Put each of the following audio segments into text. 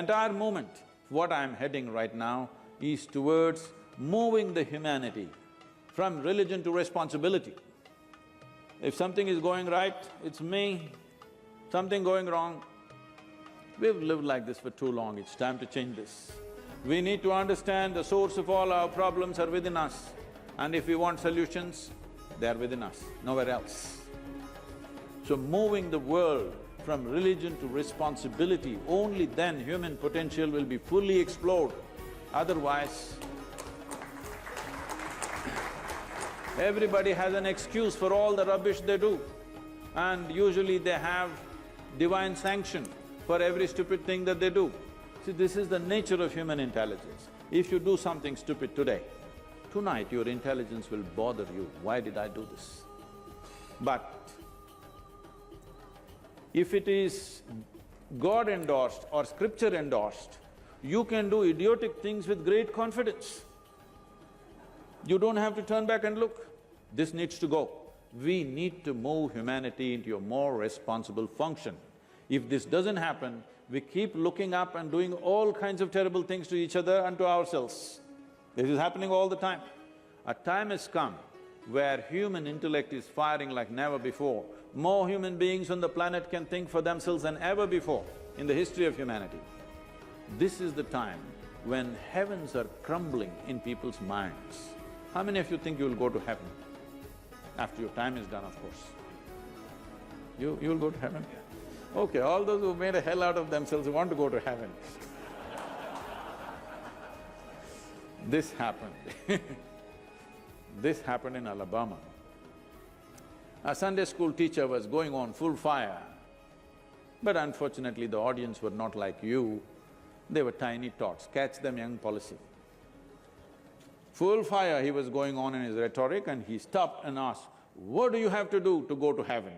entire movement, what I'm heading right now is towards moving the humanity from religion to responsibility. If something is going right, it's me, something going wrong. We've lived like this for too long, it's time to change this. We need to understand the source of all our problems are within us, and if we want solutions, they are within us, nowhere else. So moving the world from religion to responsibility, only then human potential will be fully explored. Otherwise, everybody has an excuse for all the rubbish they do, and usually they have divine sanction for every stupid thing that they do. See, this is the nature of human intelligence. If you do something stupid today, tonight your intelligence will bother you, why did I do this? But if it is God endorsed or scripture endorsed, you can do idiotic things with great confidence. You don't have to turn back and look. This needs to go. We need to move humanity into a more responsible function. If this doesn't happen, we keep looking up and doing all kinds of terrible things to each other and to ourselves. This is happening all the time. A time has come where human intellect is firing like never before. More human beings on the planet can think for themselves than ever before in the history of humanity. This is the time when heavens are crumbling in people's minds. How many of you think you'll go to heaven? After your time is done, of course. You'll go to heaven? Okay, all those who made a hell out of themselves want to go to heaven. This happened This happened in Alabama. A Sunday school teacher was going on full fire, but unfortunately the audience were not like you, they were tiny tots, catch them young policy. Full fire he was going on in his rhetoric and he stopped and asked, "What do you have to do to go to heaven?"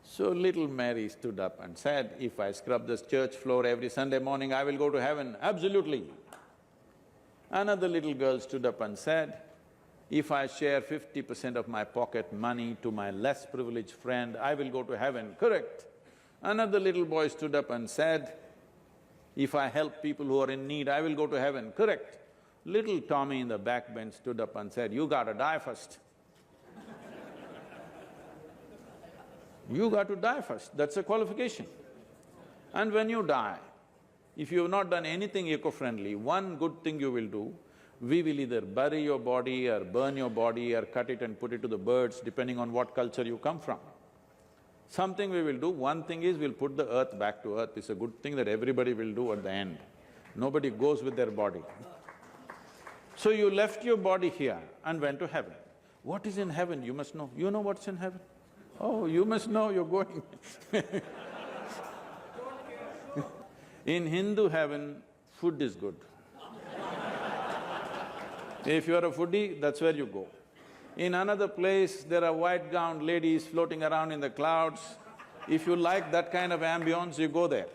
So little Mary stood up and said, "If I scrub this church floor every Sunday morning, I will go to heaven, absolutely." Another little girl stood up and said, "If I share 50% of my pocket money to my less privileged friend, I will go to heaven, correct?" Another little boy stood up and said, "If I help people who are in need, I will go to heaven, correct?" Little Tommy in the back bench stood up and said, "You gotta die first." You got to die first, that's a qualification. And when you die, if you have not done anything eco-friendly, one good thing you will do, we will either bury your body or burn your body or cut it and put it to the birds, depending on what culture you come from. Something we will do, one thing is we'll put the earth back to earth, it's a good thing that everybody will do at the end. Nobody goes with their body. So you left your body here and went to heaven. What is in heaven, you must know. You know what's in heaven? Oh, you must know, you're going In Hindu heaven, food is good. If you're a foodie, that's where you go. In another place, there are white-gowned ladies floating around in the clouds. If you like that kind of ambience, you go there.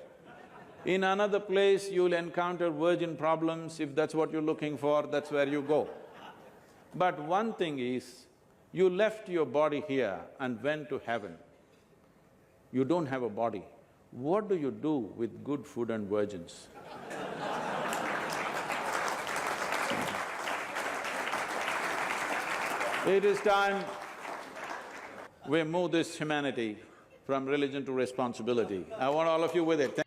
In another place, you'll encounter virgin problems. If that's what you're looking for, that's where you go. But one thing is, you left your body here and went to heaven. You don't have a body. What do you do with good food and virgins? It is time we move this humanity from religion to responsibility. I want all of you with it.